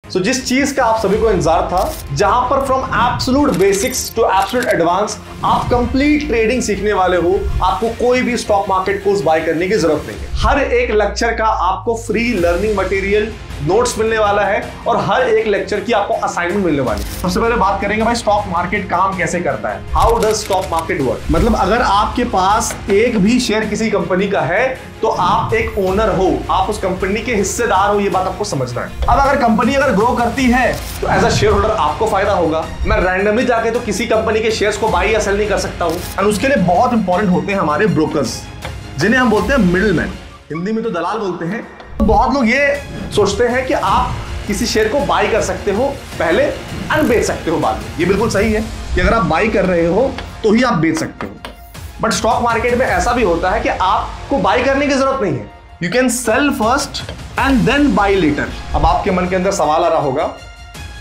सो जिस चीज का आप सभी को इंतजार था, जहां पर from absolute basics to absolute advance आप कंप्लीट ट्रेडिंग सीखने वाले हो, आपको कोई भी स्टॉक मार्केट कोर्स बाय करने की जरूरत नहीं है। हर एक लेक्चर का आपको फ्री लर्निंग मटेरियल, नोट्स मिलने वाला है और हर एक लेक्चर की आपको असाइनमेंट मिलने वाली है। सबसे पहले बात करेंगे भाई स्टॉक मार्केट काम कैसे करता है, how does stock market work. मतलब अगर आपके पास एक भी शेयर किसी कंपनी का है तो आप एक ओनर हो, आप उस कंपनी के हिस्सेदार हो, ये बात आपको समझना है। अब अगर कंपनी ग्रो करती है तो एज अ शेयर होल्डर आपको फायदा होगा। मैं रैंडमली जाके तो किसी कंपनी के शेयर्स को बाई या सेल नहीं कर सकता हूं। और उसके लिए बहुत इंपॉर्टेंट होते हैं हमारे ब्रोकर्स, जिन्हें हम बोलते हैं मिडिलमैन, हिंदी में तो दलाल बोलते हैं। बहुत लोग ये सोचते हैं कि आप किसी शेयर को बाई कर सकते हो पहले और बेच सकते हो बाद में। ये बिल्कुल सही है कि अगर आप बाई कर रहे हो तो ही आप बेच सकते हो, बट स्टॉक मार्केट में ऐसा भी होता है कि आपको बाई करने की जरूरत नहीं है। You can sell first and then buy later. अब आपके मन के अंदर सवाल आ रहा होगा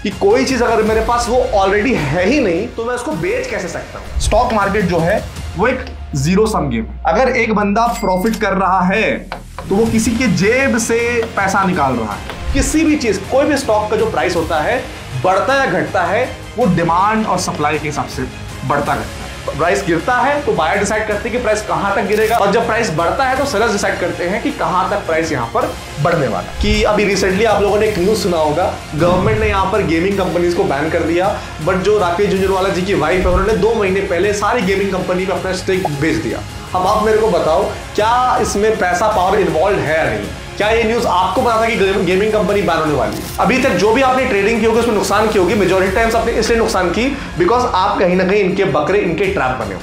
कि कोई चीज अगर मेरे पास वो ऑलरेडी है ही नहीं तो मैं उसको बेच कैसे सकता हूं। स्टॉक मार्केट जो है वो एक जीरो सम गेम। अगर एक बंदा प्रॉफिट कर रहा है तो वो किसी के जेब से पैसा निकाल रहा है। किसी भी चीज, कोई भी स्टॉक का जो प्राइस होता है बढ़ता या घटता है वो डिमांड और सप्लाई के हिसाब से बढ़ता घटता है। प्राइस गिरता है तो बायर डिसाइड करते हैं कि प्राइस कहां तक गिरेगा, और जब प्राइस बढ़ता है तो सेलर्स डिसाइड करते हैं कि कहां तक प्राइस यहां पर बढ़ने वाला। कि अभी रिसेंटली आप लोगों ने एक न्यूज सुना होगा, गवर्नमेंट ने यहां पर गेमिंग कंपनीज को बैन कर दिया, बट जो राकेश झुंझुनवाला जी की वाइफ है उन्होंने 2 महीने पहले सारी गेमिंग कंपनी में अपना स्टेक बेच दिया। अब आप मेरे को बताओ क्या इसमें पैसा पावर इन्वॉल्व है या नहीं? क्या ये न्यूज आपको पता था कि गेमिंग कंपनी बैन होने वाली है? अभी तक जो भी आपने ट्रेडिंग की होगी उसमें नुकसान की होगी, मेजॉरिटी टाइम्स आपने इसलिए नुकसान की बिकॉज आप कहीं ना कहीं इनके बकरे, इनके ट्रैप बने हो।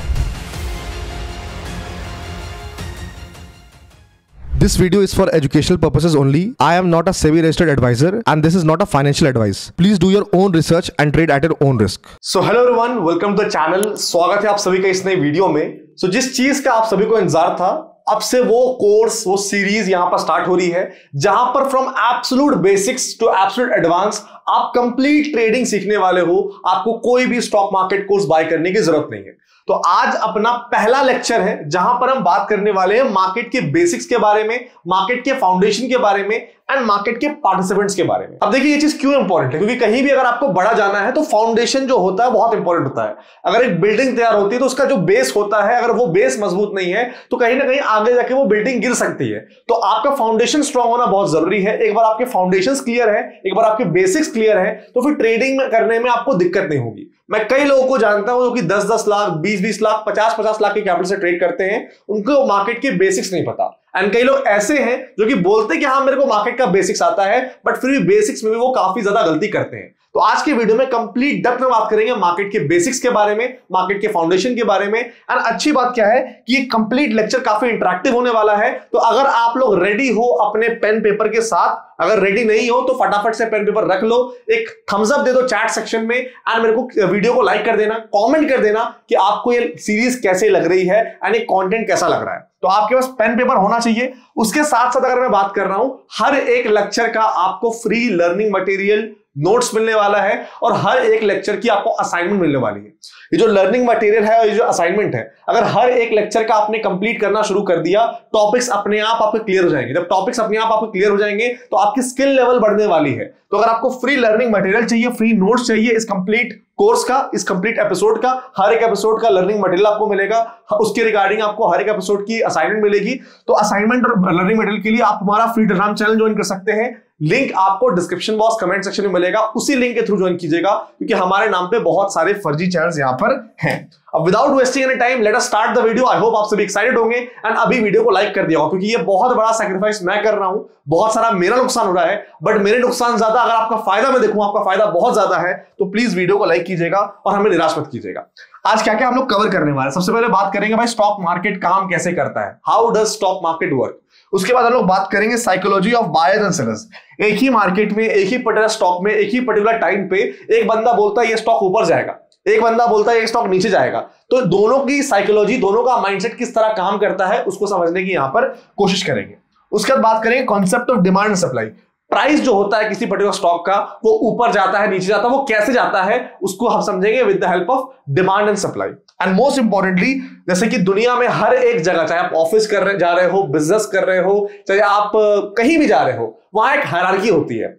This video is for educational purposes only. I am not a SEBI registered advisor and this is not a financial advice. Please do your own research and trade at your own risk. So hello everyone, welcome to the channel. स्वागत है आप सभी का इस नए video में। So जिस चीज का आप सभी को इंतजार था, अब से वो कोर्स, वो सीरीज यहां पर स्टार्ट हो रही है जहां पर from absolute basics to absolute advance आप कंप्लीट ट्रेडिंग सीखने वाले हो, आपको कोई भी स्टॉक मार्केट कोर्स बाय करने की जरूरत नहीं है। तो आज अपना पहला लेक्चर है जहां पर हम बात करने वाले हैं मार्केट के बेसिक्स के बारे में, मार्केट के फाउंडेशन के बारे में एंड मार्केट के पार्टिसिपेंट्स के बारे में। अब देखिए ये चीज क्यों इंपॉर्टेंट है, क्योंकि कहीं भी अगर आपको बड़ा जाना है तो फाउंडेशन जो होता है बहुत इंपॉर्टेंट होता है। अगर एक बिल्डिंग तैयार होती है तो उसका जो बेस होता है, अगर वो बेस मजबूत नहीं है तो कहीं ना कहीं आगे जाके वो बिल्डिंग गिर सकती है। तो आपका फाउंडेशन स्ट्रांग होना बहुत जरूरी है। एक बार आपके फाउंडेशंस क्लियर है, एक बार आपके बेसिक्स क्लियर है तो फिर ट्रेडिंग करने में आपको दिक्कत नहीं होगी। मैं कई लोगों को जानता हूं जो कि 10-10 लाख, 20-20 लाख, 50-50 लाख के कैपिटल से ट्रेड करते हैं, उनको मार्केट के बेसिक्स नहीं पता। एंड कई लोग ऐसे हैं जो कि बोलते हैं कि हाँ मेरे को मार्केट का बेसिक्स आता है, बट फिर भी बेसिक्स में भी वो काफी ज्यादा गलती करते हैं। तो आज के वीडियो में कंप्लीट डेप्थ में बात करेंगे मार्केट के बेसिक्स के बारे में, मार्केट के फाउंडेशन के बारे में। एंड अच्छी बात क्या है कि ये कंप्लीट लेक्चर काफी इंटरेक्टिव होने वाला है। तो अगर आप लोग रेडी हो अपने पेन पेपर के साथ, अगर रेडी नहीं हो तो फटाफट से पेन पेपर रख लो, एक थम्स अप दे दो चैट सेक्शन में एंड मेरे को वीडियो को लाइक कर देना, कमेंट कर देना कि आपको ये सीरीज कैसे लग रही है एंड ये कंटेंट कैसा लग रहा है। तो आपके पास पेन पेपर होना चाहिए। उसके साथ साथ अगर मैं बात कर रहा हूं, हर एक लेक्चर का आपको फ्री लर्निंग मटेरियल, नोट्स मिलने वाला है और हर एक लेक्चर की आपको असाइनमेंट मिलने वाली है। ये जो लर्निंग मटेरियल है और ये जो असाइनमेंट है, अगर हर एक लेक्चर का आपने कंप्लीट करना शुरू कर दिया, टॉपिक्स अपने आप आपके क्लियर हो जाएंगे। जब टॉपिक्स अपने आप आपके क्लियर हो जाएंगे तो आपकी स्किल लेवल बढ़ने वाली है। तो अगर आपको फ्री लर्निंग मटेरियल चाहिए, फ्री नोट्स चाहिए इस कंप्लीट कोर्स का, इस कंप्लीट एपिसोड का, हर एक एपिसोड का लर्निंग मटेरियल आपको मिलेगा, उसके रिगार्डिंग आपको हर एक एपिसोड की असाइनमेंट मिलेगी। तो असाइनमेंट और लर्निंग मटेरियल के लिए आप हमारा फ्री टेलीग्राम चैनल ज्वाइन कर सकते हैं। लिंक आपको डिस्क्रिप्शन बॉक्स, कमेंट सेक्शन में मिलेगा, उसी लिंक के थ्रू ज्वाइन कीजिएगा क्योंकि हमारे नाम पे बहुत सारे फर्जी चैनल्स यहां पर हैं। अब without wasting any time let us start the video. I hope आप सभी एक्साइटेड होंगे एंड अभी वीडियो को लाइक कर दिया होगा क्योंकि ये बहुत बड़ा सैक्रिफाइस मैं कर रहा हूं, बहुत सारा मेरा नुकसान हो रहा है, बट मेरे नुकसान ज्यादा, अगर आपका फायदा मैं देखूं आपका फायदा बहुत ज्यादा है, तो प्लीज वीडियो को लाइक कीजिएगा और हमें निराश मत कीजिएगा। आज क्या क्या हम लोग कवर करने वाले हैं, सबसे पहले बात करेंगे भाई स्टॉक मार्केट काम कैसे करता है, how does stock market work. उसके बाद हम लोग बात करेंगे psychology of buyers and sellers. एक ही मार्केट में, एक ही पर्टिकुलर स्टॉक में, एक ही पर्टिकुलर टाइम पे एक बंदा बोलता है ये स्टॉक ऊपर जाएगा, एक बंदा बोलता है ये स्टॉक नीचे जाएगा। तो दोनों की साइकोलॉजी, दोनों का माइंडसेट किस तरह काम करता है उसको समझने की यहां पर कोशिश करेंगे। उसके बाद बात करेंगे concept of demand and supply. Price जो होता है किसी पर्टिकुलर स्टॉक का, वो ऊपर जाता है, नीचे जाता है, वो कैसे जाता है उसको हम समझेंगे with the help of demand and supply. And most importantly, जैसे कि दुनिया में हर एक जगह, चाहे आप ऑफिस जा रहे हो, बिजनेस कर रहे हो, चाहे आप कहीं भी जा रहे हो, वहां एक हायरार्की होती है।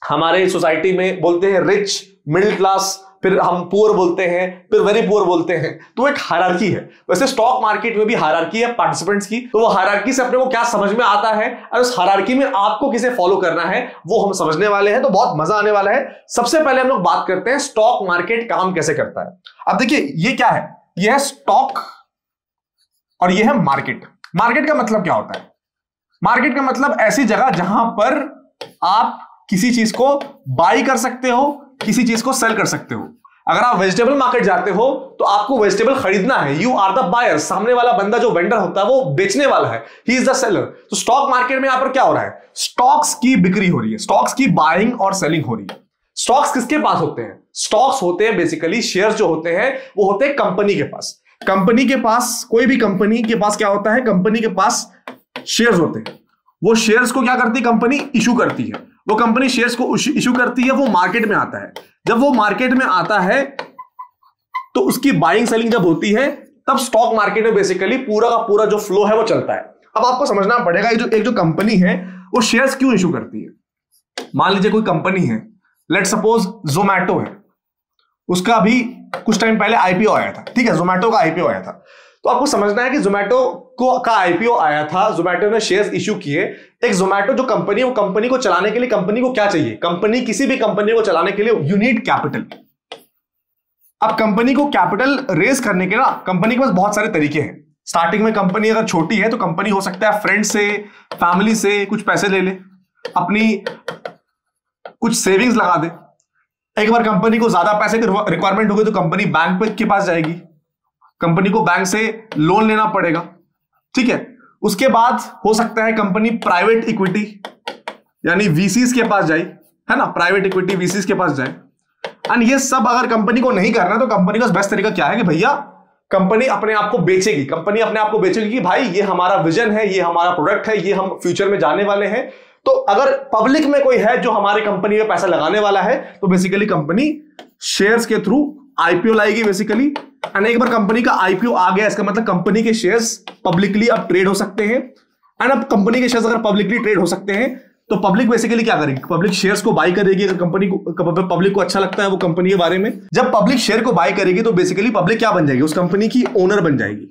हमारे सोसाइटी में बोलते हैं रिच, मिडिल क्लास, फिर हम पुअर बोलते हैं, फिर वेरी पुअर बोलते हैं। तो एक हायरार्की है। वैसे स्टॉक मार्केट में भी हायरार्की है पार्टिसिपेंट्स की। तो वो हायरार्की से अपने को क्या समझ में आता है और उस हायरार्की में आपको किसे फॉलो करना है वो हम समझने वाले हैं। तो बहुत मजा आने वाला है। सबसे पहले हम लोग बात करते हैं स्टॉक मार्केट काम कैसे करता है। अब देखिए ये क्या है, ये है स्टॉक और ये है मार्केट। मार्केट का मतलब क्या होता है? मार्केट का मतलब ऐसी जगह जहां पर आप किसी चीज को बाई कर सकते हो, किसी चीज को सेल कर सकते हो। अगर आप वेजिटेबल मार्केट जाते हो तो आपको वेजिटेबल खरीदना है, यू आर द बायर। सामने वाला बंदा जो वेंडर होता है वो बेचने वाला है, ही इज द सेलर। तो स्टॉक मार्केट में यहां पर क्या हो रहा है? स्टॉक्स की बिक्री हो रही है, स्टॉक्स की बाइंग और सेलिंग हो रही है। स्टॉक्स किसके पास होते हैं? स्टॉक्स होते हैं बेसिकली, शेयर्स जो होते हैं वो होते हैं कंपनी के पास। कंपनी के पास, कोई भी कंपनी के पास क्या होता है? कंपनी के पास शेयर्स होते हैं। वो शेयर्स को क्या करती है? कंपनी इशू करती है। वो कंपनी शेयर्स को इशू करती है, वो मार्केट में आता है। जब वो मार्केट में आता है तो उसकी बाइंग सेलिंग जब होती है तब स्टॉक मार्केट में बेसिकली पूरा का पूरा जो फ्लो है वो चलता है। अब आपको समझना पड़ेगा एक जो कंपनी है वो शेयर्स क्यों इशू करती है। मान लीजिए कोई कंपनी है, लेट सपोज जोमैटो है, उसका अभी कुछ टाइम पहले आईपीओ आया था। ठीक है, जोमैटो का आईपीओ आया था। तो आपको समझना है कि जोमैटो का आईपीओ आया था, जोमैटो ने शेयर्स इशू किए। एक जोमैटो जो कंपनी, वो कंपनी को चलाने के लिए कंपनी को क्या चाहिए? कंपनी, किसी भी कंपनी को चलाने के लिए यू नीड कैपिटल। अब कंपनी को कैपिटल रेज करने के ना कंपनी के पास बहुत सारे तरीके हैं। स्टार्टिंग में कंपनी अगर छोटी है तो कंपनी हो सकता है फ्रेंड से, फैमिली से कुछ पैसे ले ले, अपनी कुछ सेविंग्स लगा दे। एक बार कंपनी को ज्यादा पैसे की रिक्वायरमेंट होगी तो कंपनी बैंक के पास जाएगी, कंपनी को बैंक से लोन लेना पड़ेगा। ठीक है, उसके बाद हो सकता है कंपनी प्राइवेट इक्विटी यानी वीसीस के पास जाए, है ना, प्राइवेट इक्विटी वीसीस के पास जाए। एंड ये सब अगर कंपनी को नहीं करना तो कंपनी का बेस्ट तरीका क्या है कि भैया कंपनी अपने आप को बेचेगी। कंपनी अपने आप को बेचेगी कि भाई ये हमारा विजन है, ये हमारा प्रोडक्ट है, ये हम फ्यूचर में जाने वाले हैं। तो अगर पब्लिक में कोई है जो हमारी कंपनी में पैसा लगाने वाला है तो बेसिकली कंपनी शेयर्स के थ्रू आईपीओ लाएगी बेसिकली। एंड एक बार कंपनी का आईपीओ आ गया, इसका मतलब कंपनी के शेयर्स पब्लिकली अब ट्रेड हो सकते हैं। एंड अब कंपनी के शेयर्स अगर पब्लिकली ट्रेड हो सकते हैं तो पब्लिक बेसिकली क्या करेगी? पब्लिक शेयर्स को बाय करेगी। अगर कंपनी को, पब्लिक को अच्छा लगता है वो कंपनी के बारे में, जब पब्लिक शेयर को बाय करेगी तो बेसिकली पब्लिक क्या बन जाएगी? उस कंपनी की ओनर बन जाएगी।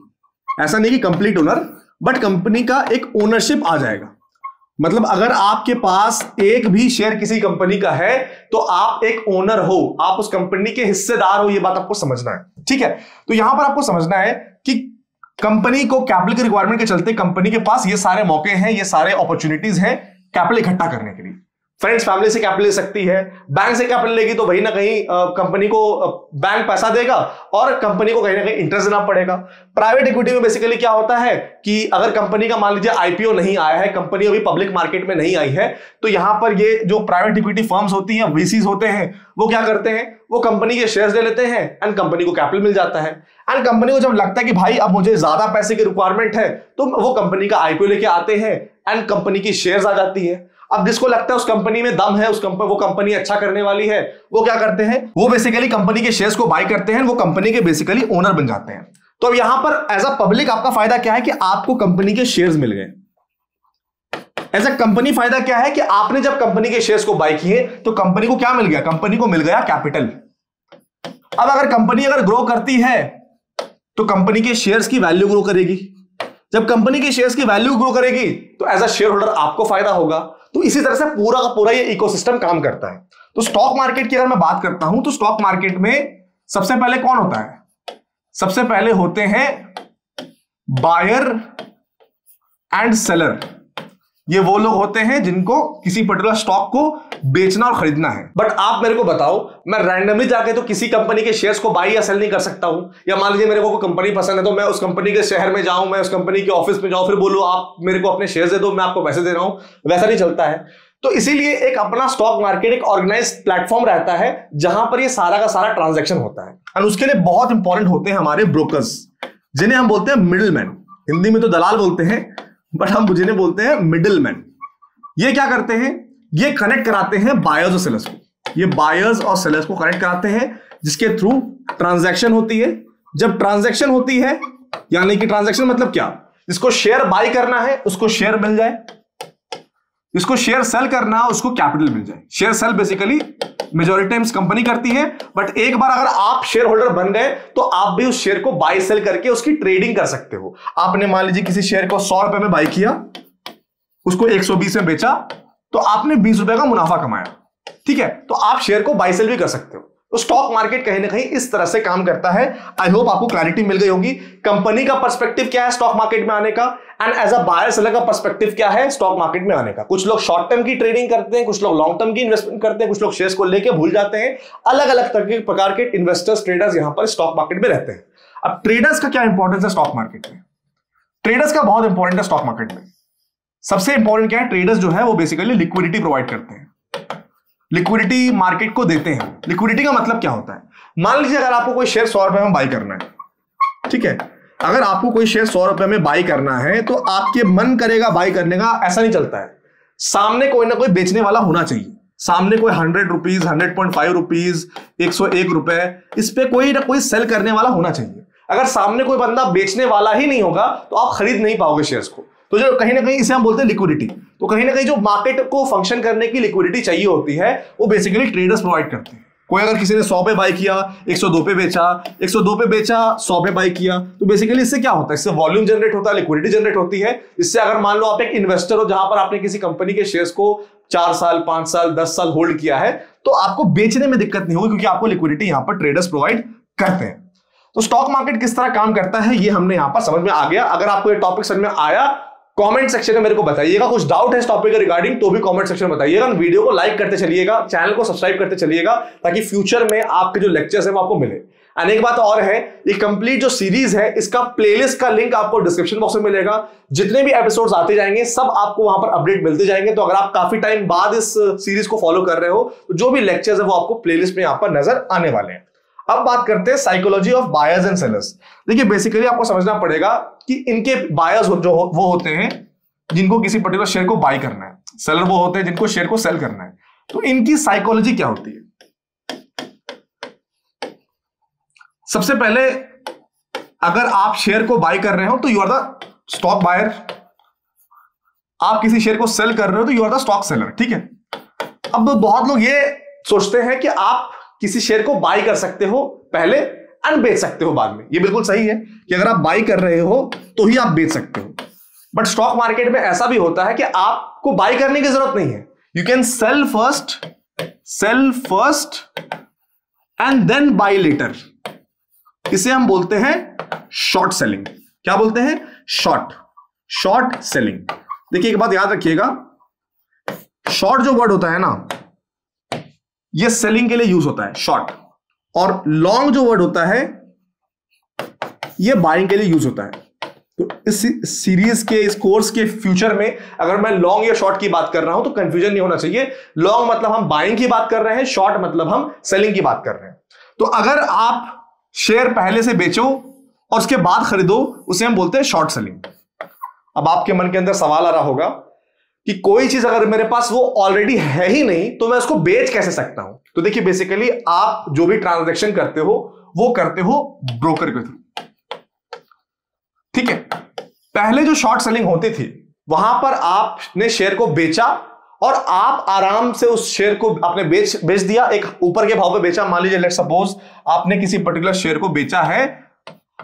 ऐसा नहीं कि कंप्लीट ओनर, बट कंपनी का एक ओनरशिप आ जाएगा। मतलब अगर आपके पास एक भी शेयर किसी कंपनी का है तो आप एक ओनर हो, आप उस कंपनी के हिस्सेदार हो। ये बात आपको समझना है। ठीक है, तो यहां पर आपको समझना है कि कंपनी को कैपिटल की रिक्वायरमेंट के चलते कंपनी के पास ये सारे मौके हैं, ये सारे अपॉर्चुनिटीज हैं कैपिटल इकट्ठा करने के लिए। फ्रेंड्स फैमिली से कैपिटल ले सकती है, बैंक से कैपिटल लेगी तो वही ना कहीं कंपनी को बैंक पैसा देगा और कंपनी को कहीं ना कहीं इंटरेस्ट देना पड़ेगा। प्राइवेट इक्विटी में बेसिकली क्या होता है कि अगर कंपनी का मान लीजिए आईपीओ नहीं आया है, कंपनी अभी पब्लिक मार्केट में नहीं आई है, तो यहां पर ये जो प्राइवेट इक्विटी फर्म्स होती हैं, वीसीज होते हैं, वो क्या करते हैं? वो कंपनी के शेयर्स ले लेते हैं एंड कंपनी को कैपिटल मिल जाता है। एंड कंपनी को जब लगता है कि भाई अब मुझे ज्यादा पैसे की रिक्वायरमेंट है तो वो कंपनी का आईपीओ लेके आते हैं एंड कंपनी की शेयर्स आ जाती है। अब जिसको लगता है उस कंपनी में दम है, वो कंपनी अच्छा करने वाली है, वो क्या करते हैं? वो बेसिकली कंपनी के शेयर्स को बाय करते हैं, वो कंपनी के बेसिकली ओनर बन जाते हैं। तो अब यहां पर एज अ पब्लिक आपका फायदा क्या है कि आपको कंपनी के शेयर्स मिल गए। एज अ कंपनी फायदा क्या है कि आपने जब कंपनी के शेयर्स को बाय किए तो कंपनी को क्या मिल गया? कंपनी को मिल गया कैपिटल। अब अगर कंपनी ग्रो करती है तो कंपनी के शेयर्स की वैल्यू ग्रो करेगी। जब कंपनी के शेयर्स की वैल्यू ग्रो करेगी तो एज अ शेयर होल्डर आपको फायदा होगा। तो इसी तरह से पूरा का पूरा ये इकोसिस्टम काम करता है। तो स्टॉक मार्केट की अगर मैं बात करता हूं तो स्टॉक मार्केट में सबसे पहले कौन होता है? सबसे पहले होते हैं बायर एंड सेलर। ये वो लोग होते हैं जिनको किसी पर्टिकुलर स्टॉक को बेचना और खरीदना है। बट आप मेरे को बताओ, मैं रैंडमली जाके तो किसी कंपनी के शेयर्स को बाई या सेल नहीं कर सकता हूं। या मान लीजिए मेरे को कोई कंपनी पसंद है तो मैं उस कंपनी के शहर में जाऊं, मैं उस कंपनी के ऑफिस में जाऊं, फिर बोलूं आप मेरे को अपने शेयर्स दे दो, मैं आपको पैसे दे रहा हूं। वैसा नहीं चलता है। तो इसीलिए एक अपना स्टॉक मार्केट एक ऑर्गेनाइज प्लेटफॉर्म रहता है जहां पर ये सारा का सारा ट्रांजैक्शन होता है। और उसके लिए बहुत इंपॉर्टेंट होते हैं हमारे ब्रोकर्स, जिन्हें हम बोलते हैं मिडिलमैन। हिंदी में तो दलाल बोलते हैं, बट हम जिन्हें बोलते हैं मिडिलमैन। ये क्या करते हैं? ये कनेक्ट कराते हैं बायर्स और सेलर्स को। ये बायर्स और सेलर्स को कनेक्ट कराते हैं जिसके थ्रू ट्रांजैक्शन होती है। जब ट्रांजैक्शन होती है, यानी कि ट्रांजैक्शन मतलब क्या? जिसको शेयर बाय करना है उसको शेयर मिल जाए, जिसको शेयर सेल करना है उसको कैपिटल मिल जाए। Share sell basically majority times company करती है, बट एक बार अगर आप शेयर होल्डर बन गए तो आप भी उस शेयर को बाय सेल करके उसकी ट्रेडिंग कर सकते हो। आपने मान लीजिए किसी शेयर को 100 रुपए में बाय किया, उसको 120 में बेचा, तो आपने 20 रुपए का मुनाफा कमाया, ठीक है। तो आप शेयर को बाय सेल भी कर सकते हो। तो स्टॉक मार्केट कहीं ना कहीं इस तरह से काम करता है। आई होप आपको क्लैरिटी मिल गई होगी। कंपनी का पर्सपेक्टिव क्या है स्टॉक मार्केट में आने का, and as a buyer seller का पर्सपेक्टिव क्या है स्टॉक मार्केट में आने का। कुछ लोग शॉर्ट टर्म की ट्रेडिंग करते हैं, कुछ लोग लॉन्ग टर्म की इन्वेस्टमेंट करते हैं, कुछ लोग शेयर्स को लेके भूल जाते हैं। अलग अलग प्रकार के इन्वेस्टर्स, ट्रेडर्स यहां पर स्टॉक मार्केट में रहते हैं। अब ट्रेडर्स का क्या इंपॉर्टेंस है स्टॉक मार्केट में? ट्रेडर्स का बहुत इंपॉर्टेंट है स्टॉक मार्केट में। सबसे इंपॉर्टेंट क्या है? ट्रेडर्स जो है वो बेसिकली लिक्विडिटी प्रोवाइड करते हैं, लिक्विडिटी मार्केट को देते हैं। लिक्विडिटी का मतलब क्या होता है? मान लीजिए अगर आपको कोई शेयर 100 रुपए में बाई करना है, ठीक है, अगर आपको कोई शेयर 100 रुपए में बाई करना है तो आपके मन करेगा बाई करने का, ऐसा नहीं चलता है। सामने कोई ना कोई बेचने वाला होना चाहिए। सामने कोई 100 रुपीज, 100.5 रुपीज, 101 रुपए, इस पे कोई ना कोई सेल करने वाला होना चाहिए। अगर सामने कोई बंदा बेचने वाला ही नहीं होगा तो आप खरीद नहीं पाओगे शेयर्स को। तो जो कहीं ना कहीं इसे हम बोलते हैं लिक्विडिटी। तो कहीं ना कहीं जो मार्केट को फंक्शन करने की लिक्विडिटी चाहिए होती है वो बेसिकली ट्रेडर्स प्रोवाइड करते हैं। कोई अगर किसी ने 100 पे बाय किया, 102 पे बेचा, 102 पे बेचा, 100 पे बाय किया, तो बेसिकली इससे क्या होता है? इससे वॉल्यूम जनरेट होता है, लिक्विडिटी जनरेट होती है। इससे अगर मान लो आप एक इन्वेस्टर हो जहां पर आपने किसी कंपनी के शेयर्स को 4 साल, 5 साल, 10 साल होल्ड किया है, तो आपको बेचने में दिक्कत नहीं होगी क्योंकि आपको लिक्विडिटी यहां पर ट्रेडर्स प्रोवाइड करते हैं। तो स्टॉक मार्केट किस तरह काम करता है ये हमने यहां पर समझ में आ गया। अगर आपको ये टॉपिक समझ में आया, कमेंट सेक्शन में मेरे को बताइएगा। कुछ डाउट है इस टॉपिक के रिगार्डिंग तो भी कमेंट सेक्शन में बताइएगा। वीडियो को लाइक करते चलिएगा, चैनल को सब्सक्राइब करते चलिएगा, ताकि फ्यूचर में आपके जो लेक्चर्स है वो आपको मिले। एंड एक बात और है, ये कंप्लीट जो सीरीज है इसका प्लेलिस्ट का लिंक आपको डिस्क्रिप्शन बॉक्स में मिलेगा। जितने भी एपिसोड्स आते जाएंगे सब आपको वहां पर अपडेट मिलते जाएंगे। तो अगर आप काफी टाइम बाद इस सीरीज को फॉलो कर रहे हो तो जो भी लेक्चर्स है वो आपको प्लेलिस्ट में यहां पर नजर आने वाले हैं। अब बात करते हैं psychology of buyers and sellers. देखिए बेसिकली आपको समझना पड़ेगा कि इनके बायर्स जो वो होते हैं जिनको किसी पर्टिकुलर शेयर को बाय करना है, सेलर वो होते हैं जिनको शेयर को सेल करना है। तो इनकी साइकोलॉजी क्या होती है? सबसे पहले अगर आप शेयर को बाय कर रहे हो तो you are the stock buyer. आप किसी शेयर को सेल कर रहे हो तो you are the stock seller, ठीक है। अब बहुत लोग ये सोचते हैं कि आप किसी शेयर को बाय कर सकते हो पहले एंड बेच सकते हो बाद में। ये बिल्कुल सही है कि अगर आप बाय कर रहे हो तो ही आप बेच सकते हो, बट स्टॉक मार्केट में ऐसा भी होता है कि आपको बाय करने की जरूरत नहीं है। You can sell first and then buy later. इसे हम बोलते हैं शॉर्ट सेलिंग। क्या बोलते हैं? Short selling. देखिए एक बात याद रखिएगा, शॉर्ट जो वर्ड होता है ना ये सेलिंग के लिए यूज होता है शॉर्ट, और लॉन्ग जो वर्ड होता है ये बाइंग के लिए यूज होता है। तो इस सीरीज के, इस कोर्स के फ्यूचर में अगर मैं लॉन्ग या शॉर्ट की बात कर रहा हूं तो कंफ्यूजन नहीं होना चाहिए। लॉन्ग मतलब हम बाइंग की बात कर रहे हैं, शॉर्ट मतलब हम सेलिंग की बात कर रहे हैं। तो अगर आप शेयर पहले से बेचो और उसके बाद खरीदो उसे हम बोलते हैं शॉर्ट सेलिंग। अब आपके मन के अंदर सवाल आ रहा होगा कि कोई चीज अगर मेरे पास वो ऑलरेडी है ही नहीं तो मैं उसको बेच कैसे सकता हूं? तो देखिए बेसिकली आप जो भी ट्रांजैक्शन करते हो वो करते हो ब्रोकर के थ्रू, ठीक है। पहले जो शॉर्ट सेलिंग होती थी वहां पर आपने शेयर को बेचा और आप आराम से उस शेयर को आपने बेच दिया, एक ऊपर के भाव पे बेचा। मान लीजिए लेट्स सपोज आपने किसी पर्टिकुलर शेयर को बेचा है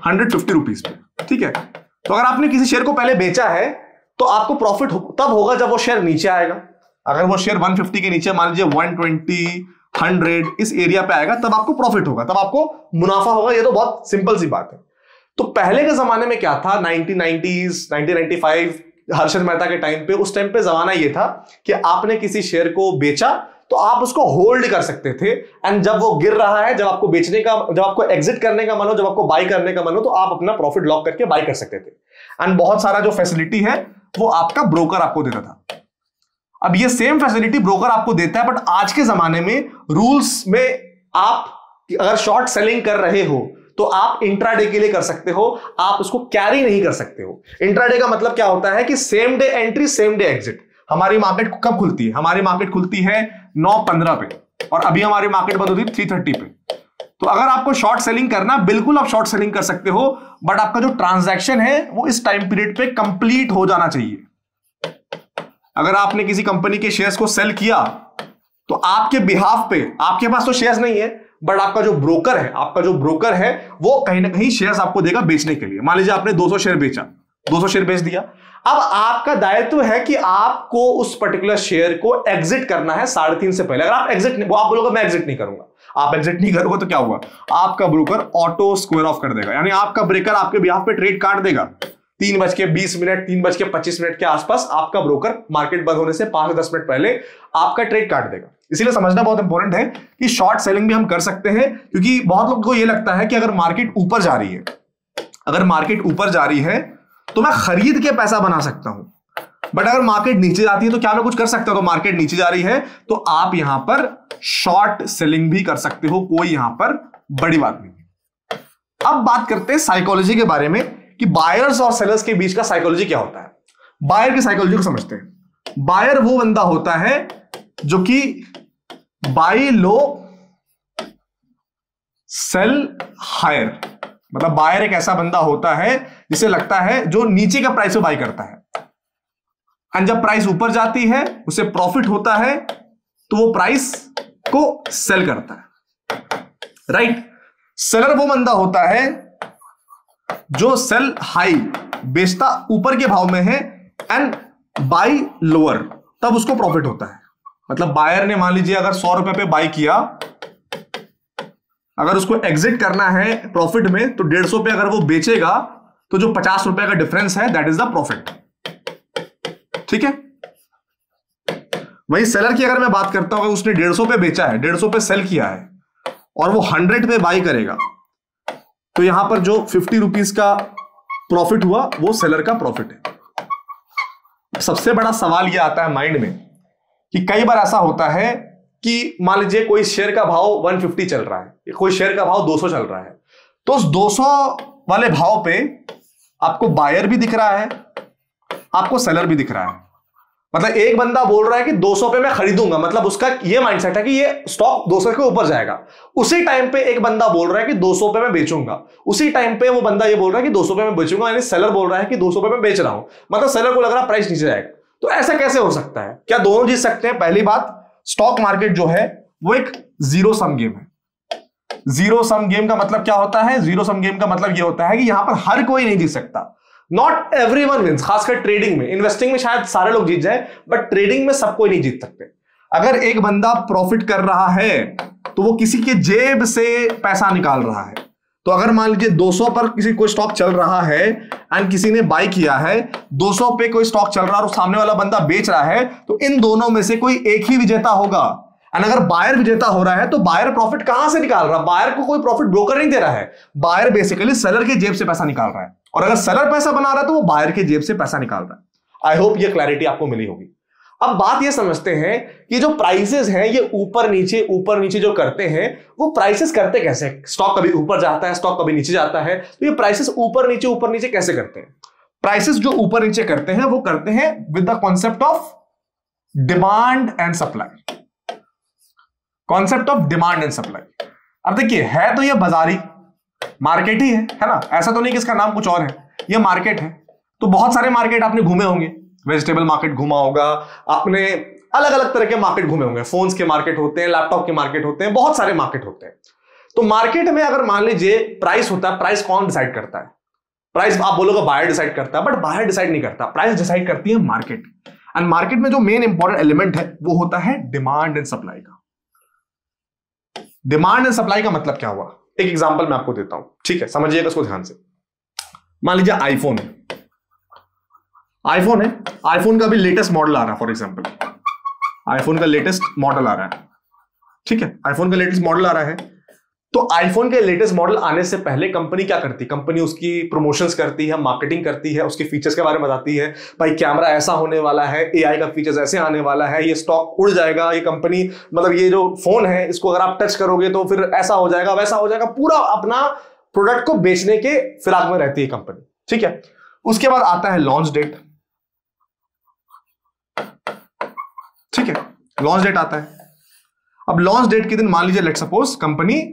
150 रुपीज पे, ठीक है। तो अगर आपने किसी शेयर को पहले बेचा है तो आपको प्रॉफिट तब होगा जब वो शेयर नीचे आएगा। अगर वो शेयर 150 के नीचे मान लीजिए 120, 100 इस एरिया पे आएगा तब आपको प्रॉफिट होगा, तब आपको मुनाफा होगा। ये तो बहुत सिंपल सी बात है। तो पहले के जमाने में क्या था, 1990s, 1995 हर्षद मेहता के टाइम पे, उस टाइम पे जमाना ये था कि आपने किसी शेयर को बेचा तो आप उसको होल्ड कर सकते थे, एंड जब वो गिर रहा है, जब आपको बेचने का, जब आपको एग्जिट करने का मन हो, जब आपको बाय करने का मन हो तो आप अपना प्रॉफिट लॉक करके बाय कर सकते थे। एंड बहुत सारा जो फैसिलिटी है वो आपका ब्रोकर आपको देता था। अब ये सेम फैसिलिटी ब्रोकर आपको देता है, बट आज के जमाने में रूल्स में आप अगर शॉर्ट सेलिंग कर रहे हो तो आप इंट्राडे के लिए कर सकते हो, आप उसको कैरी नहीं कर सकते हो। इंट्राडे का मतलब क्या होता है कि same day entry same day exit. हमारी मार्केट कब खुलती है? हमारी मार्केट खुलती है 9:15 पे और अभी हमारी मार्केट बंद होती है 3:30 पे। तो अगर आपको शॉर्ट सेलिंग करना, बिल्कुल आप शॉर्ट सेलिंग कर सकते हो, बट आपका जो ट्रांजैक्शन है वो इस टाइम पीरियड पे कंप्लीट हो जाना चाहिए। अगर आपने किसी कंपनी के शेयर्स को सेल किया तो आपके बिहाफ पे, आपके पास तो शेयर्स नहीं है बट आपका जो ब्रोकर है वो कहीं ना कहीं शेयर्स आपको देगा बेचने के लिए। मान लीजिए आपने 200 शेयर बेचा, 200 शेयर बेच दिया, अब आपका दायित्व है कि आपको उस पर्टिकुलर शेयर को एग्जिट करना है 3:30 से पहले। अगर आप एग्जिट, वो आप बोलोगे मैं एग्जिट नहीं करूंगा, आप एग्जिट नहीं करोगे तो क्या हुआ, आपका ब्रोकर ऑटो स्क्वायर ऑफ कर देगा, यानी आपका ब्रोकर आपके बिहाफ पे ट्रेड काट देगा। 3:20 मिनट 3:25 मिनट के आसपास आपका ब्रोकर मार्केट बंद होने से 5 से 10 मिनट पहले आपका ट्रेड काट देगा। इसीलिए समझना बहुत इंपॉर्टेंट है कि शॉर्ट सेलिंग भी हम कर सकते हैं, क्योंकि बहुत लोगों को यह लगता है कि अगर मार्केट ऊपर जा रही है, अगर मार्केट ऊपर जा रही है तो मैं खरीद के पैसा बना सकता हूं, बट अगर मार्केट नीचे जाती है तो क्या मैं कुछ कर सकता हूं? तो मार्केट नीचे जा रही है तो आप यहां पर शॉर्ट सेलिंग भी कर सकते हो, कोई यहां पर बड़ी बात नहीं। अब बात करते हैं साइकोलॉजी के बारे में कि बायर्स और सेलर्स के बीच का साइकोलॉजी क्या होता है। बायर की साइकोलॉजी को समझते हैं। बायर वो बंदा होता है जो कि बाय लो सेल हायर, मतलब बायर एक ऐसा बंदा होता है जिसे लगता है, जो नीचे का प्राइस पे बाय करता है, एंड जब प्राइस ऊपर जाती है उसे प्रॉफिट होता है तो वो प्राइस को सेल करता है, राइट। सेलर वो बंदा होता है जो सेल हाई, बेचता ऊपर के भाव में है, एंड बाय लोअर, तब उसको प्रॉफिट होता है। मतलब बायर ने मान लीजिए अगर 100 रुपए पे बाय किया, अगर उसको एग्जिट करना है प्रॉफिट में तो 150 पे अगर वो बेचेगा तो जो 50 रुपए का डिफरेंस है दैट इज द प्रॉफिट, ठीक है। वही सेलर की अगर मैं बात करता हूं, उसने 150 पे बेचा है, 150 पे सेल किया है और वो 100 पे बाय करेगा, तो यहां पर जो 50 रुपीज का प्रॉफिट हुआ वो सेलर का प्रॉफिट है। सबसे बड़ा सवाल यह आता है माइंड में कि कई बार ऐसा होता है कि मान लीजिए कोई शेयर का भाव 150 चल रहा है, कोई शेयर का भाव 200 चल रहा है, तो उस 200 वाले भाव पे आपको बायर भी दिख रहा है, आपको सेलर भी दिख रहा है। मतलब एक बंदा बोल रहा है कि 200 पे मैं खरीदूंगा, मतलब उसका ये माइंडसेट है कि ये स्टॉक 200 के ऊपर जाएगा। उसी टाइम पे एक बंदा बोल रहा है कि 200 पे मैं बेचूंगा, उसी टाइम पे वो बंदा ये बोल रहा है कि 200 पे मैं बेचूंगा, यानी सेलर बोल रहा है कि 200 पे मैं बेच रहा हूं, मतलब सेलर को लग रहा है प्राइस नीचे जाएगा। तो ऐसा कैसे हो सकता है? क्या दोनों जीत सकते हैं? पहली बात, स्टॉक मार्केट जो है वो एक जीरो सम गेम है। जीरो सम गेम का मतलब क्या होता है? जीरो सम गेम का मतलब यह होता है कि यहां पर हर कोई नहीं जीत सकता, नॉट एवरीवन विंस। खासकर ट्रेडिंग में, इन्वेस्टिंग में शायद सारे लोग जीत जाए, बट ट्रेडिंग में सब कोई नहीं जीत सकते। अगर एक बंदा प्रॉफिट कर रहा है तो वो किसी के जेब से पैसा निकाल रहा है। तो अगर मान लीजिए 200 पर किसी कोई स्टॉक चल रहा है एंड किसी ने बाय किया है, 200 पे कोई स्टॉक चल रहा है और सामने वाला बंदा बेच रहा है, तो इन दोनों में से कोई एक ही विजेता होगा। एंड अगर बायर विजेता हो रहा है तो बायर प्रॉफिट कहां से निकाल रहा है? बायर को कोई प्रॉफिट ब्रोकर नहीं दे रहा है, बायर बेसिकली सेलर के जेब से पैसा निकाल रहा है, और अगर सेलर पैसा बना रहा है तो वो बायर के जेब से पैसा निकाल रहा है। आई होप ये क्लैरिटी आपको मिली होगी। अब बात ये समझते हैं कि जो प्राइसेस हैं ये ऊपर नीचे जो करते हैं, वो प्राइसेस करते कैसे? स्टॉक कभी ऊपर जाता है, स्टॉक कभी नीचे जाता है, तो ये प्राइसेस ऊपर नीचे कैसे करते हैं? प्राइसेस जो ऊपर नीचे करते हैं वो करते हैं with the concept of demand and supply. Concept of demand and supply. अब देखिए, है तो ये बाजारी मार्केट ही है ना, ऐसा तो नहीं कि इसका नाम कुछ और है, ये मार्केट है। तो बहुत सारे मार्केट आपने घूमे होंगे, वेजिटेबल मार्केट घूमा होगा आपने, अलग अलग तरह के मार्केट घूमे होंगे, फोन्स के मार्केट होते हैं, लैपटॉप के मार्केट होते हैं, बहुत सारे मार्केट होते हैं। तो मार्केट में अगर मान लीजिए प्राइस होता है, प्राइस कौन डिसाइड करता है? प्राइस आप बोलोगे बायर डिसाइड करता है, बट बायर डिसाइड नहीं करता, प्राइस डिसाइड करती है मार्केट। एंड मार्केट में जो मेन इंपॉर्टेंट एलिमेंट है वो होता है डिमांड एंड सप्लाई का। डिमांड एंड सप्लाई का मतलब क्या हुआ? एक एग्जांपल मैं आपको देता हूं, ठीक है, समझिएगा इसको ध्यान से। मान लीजिए आईफोन है, आईफोन का भी लेटेस्ट मॉडल आ रहा है। फॉर एग्जांपल आईफोन का लेटेस्ट मॉडल आ रहा है, ठीक है, आईफोन का लेटेस्ट मॉडल आ रहा है। तो आईफोन के लेटेस्ट मॉडल आने से पहले कंपनी क्या करती है? कंपनी उसकी प्रमोशंस करती है, मार्केटिंग करती है, उसके फीचर्स के बारे में बताती है, भाई कैमरा ऐसा होने वाला है, एआई का फीचर्स ऐसे आने वाला है, ये स्टॉक उड़ जाएगा, ये कंपनी मतलब ये जो फोन है इसको अगर आप टच करोगे तो फिर ऐसा हो जाएगा, वैसा हो जाएगा, पूरा अपना प्रोडक्ट को बेचने के फिराक में रहती है कंपनी, ठीक है। उसके बाद आता है लॉन्च डेट, ठीक है, लॉन्च डेट आता है। अब लॉन्च डेट के दिन मान लीजिए लेट्स सपोज कंपनी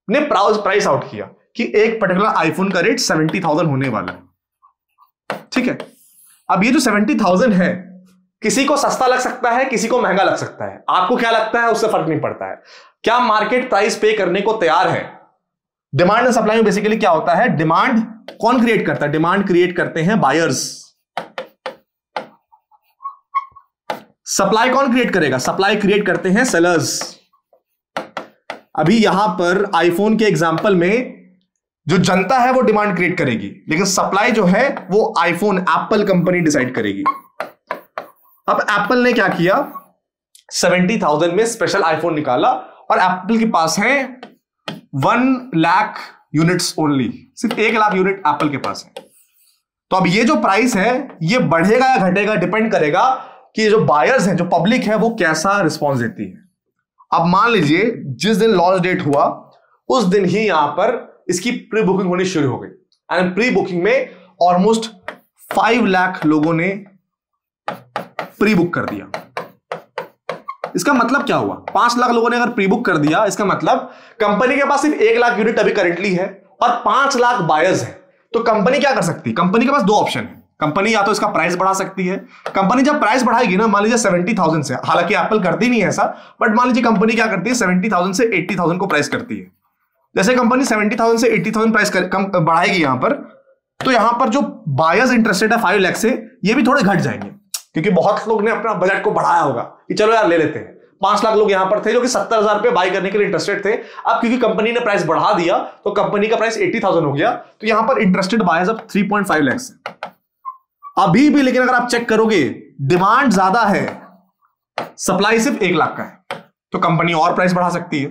ने प्राइस आउट किया कि एक पर्टिकुलर आईफोन का रेट 70,000 होने वाला है, ठीक है। अब ये जो 70,000 है किसी को सस्ता लग सकता है, किसी को महंगा लग सकता है, आपको क्या लगता है उससे फर्क नहीं पड़ता है। क्या मार्केट प्राइस पे करने को तैयार है? डिमांड एंड सप्लाई में बेसिकली क्या होता है, डिमांड कौन क्रिएट करता है? डिमांड क्रिएट करते हैं बायर्स। सप्लाई कौन क्रिएट करेगा? सप्लाई क्रिएट करते हैं सेलर्स। अभी यहां पर आईफोन के एग्जांपल में जो जनता है वो डिमांड क्रिएट करेगी, लेकिन सप्लाई जो है वो आईफोन एप्पल कंपनी डिसाइड करेगी। अब एप्पल ने क्या किया, 70,000 में स्पेशल आईफोन निकाला और एप्पल के पास है 1 लाख यूनिट्स ओनली, सिर्फ 1 लाख यूनिट एप्पल के पास है। तो अब ये जो प्राइस है ये बढ़ेगा या घटेगा, डिपेंड करेगा कि जो बायर्स हैं, जो पब्लिक है, वो कैसा रिस्पॉन्स देती है। अब मान लीजिए जिस दिन लॉन्च डेट हुआ उस दिन ही यहां पर इसकी प्री बुकिंग होनी शुरू हो गई, एंड प्री बुकिंग में ऑलमोस्ट 5 लाख लोगों ने प्री बुक कर दिया। इसका मतलब क्या हुआ? 5 लाख लोगों ने अगर प्री बुक कर दिया, इसका मतलब कंपनी के पास सिर्फ 1 लाख यूनिट अभी करेंटली है और 5 लाख बायर्स हैं। तो कंपनी क्या कर सकती है? कंपनी के पास 2 ऑप्शन है। कंपनी या तो इसका प्राइस बढ़ा सकती है। कंपनी जब प्राइस बढ़ाएगी ना, मान लीजिए 70,000 से, हालांकि एप्पल करती नहीं है ऐसा, बट मान लीजिए कंपनी क्या करती है, 70,000 से 80,000 को प्राइस करती है। जैसे कंपनी 70,000 से 80,000 प्राइस बढ़ाएगी यहां पर, तो यहां पर जो बायर्स इंटरेस्टेड है 5 लाख से, ये भी थोड़े घट जाएंगे, क्योंकि बहुत लोग ने अपना बजट को बढ़ाया होगा कि चलो यार ले लेते हैं। 5 लाख लोग यहां पर थे जो कि 70,000 रुपए बाय करने के लिए इंटरेस्टेड थे। अब क्योंकि कंपनी ने प्राइस बढ़ा दिया तो कंपनी का प्राइस 80,000 हो गया, तो यहां पर इंटरेस्टेड बायर्स अब 3.5 लाख है अभी भी। लेकिन अगर आप चेक करोगे डिमांड ज्यादा है, सप्लाई सिर्फ 1 लाख का है, तो कंपनी और प्राइस बढ़ा सकती है।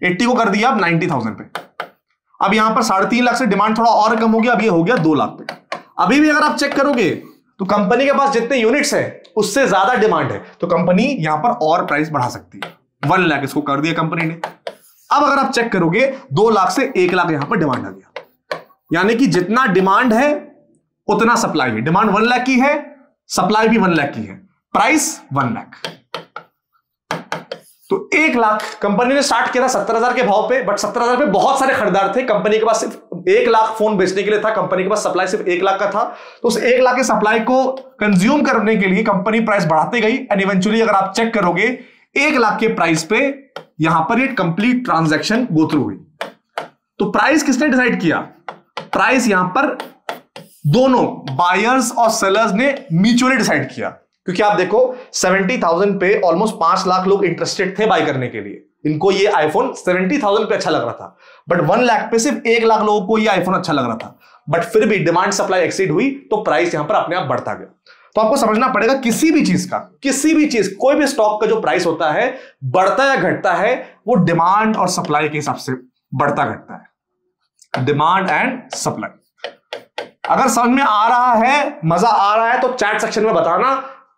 80 को कर दिया अब 90,000 पे। अब यहां पर 3.5 लाख से डिमांड थोड़ा और कम हो गया, अब ये हो गया 2 लाख पे। अभी भी अगर आप चेक करोगे तो कंपनी के पास जितने यूनिट्स है उससे ज्यादा डिमांड है, तो कंपनी यहां पर और प्राइस बढ़ा सकती है। 1 लाख इसको कर दिया कंपनी ने। अब अगर आप चेक करोगे 2 लाख से 1 लाख यहां पर डिमांड आ गया, यानी कि जितना डिमांड है उतना सप्लाई है। डिमांड 1 लाख की है, सप्लाई भी 1 लाख की है, प्राइस 1 लाख। तो 1 लाख कंपनी ने स्टार्ट किया था 70,000 के भाव पे, बट 70,000 पे बहुत सारे खरीदार थे, कंपनी के पास सिर्फ 1 लाख फोन बेचने के लिए था, कंपनी के पास सप्लाई सिर्फ 1 लाख का था। तो उस 1 लाख के सप्लाई को कंज्यूम करने के लिए कंपनी प्राइस बढ़ाती गई, एंड इवेंचुअली अगर आप चेक करोगे 1 लाख के प्राइस पे यहां पर ये कंप्लीट ट्रांजैक्शन गो थ्रू हुई। तो प्राइस किसने डिसाइड किया? प्राइस यहां पर दोनों बायर्स और सेलर्स ने म्यूचुअली डिसाइड किया, क्योंकि आप देखो 70,000 पे ऑलमोस्ट 5 लाख लोग इंटरेस्टेड थे बाय करने के लिए। इनको ये आईफोन 70,000 पे अच्छा लग रहा था, बट 1 लाख पे सिर्फ 1 लाख लोगों को ये आईफोन अच्छा लग रहा था, बट फिर भी डिमांड सप्लाई एक्सीड हुई तो प्राइस यहां पर अपने आप बढ़ता गया। तो आपको समझना पड़ेगा किसी भी चीज कोई भी स्टॉक का जो प्राइस होता है बढ़ता या घटता है वो डिमांड और सप्लाई के हिसाब से बढ़ता घटता है। Demand and supply. अगर समझ में आ रहा है, मजा आ रहा है, तो चैट सेक्शन में बताना,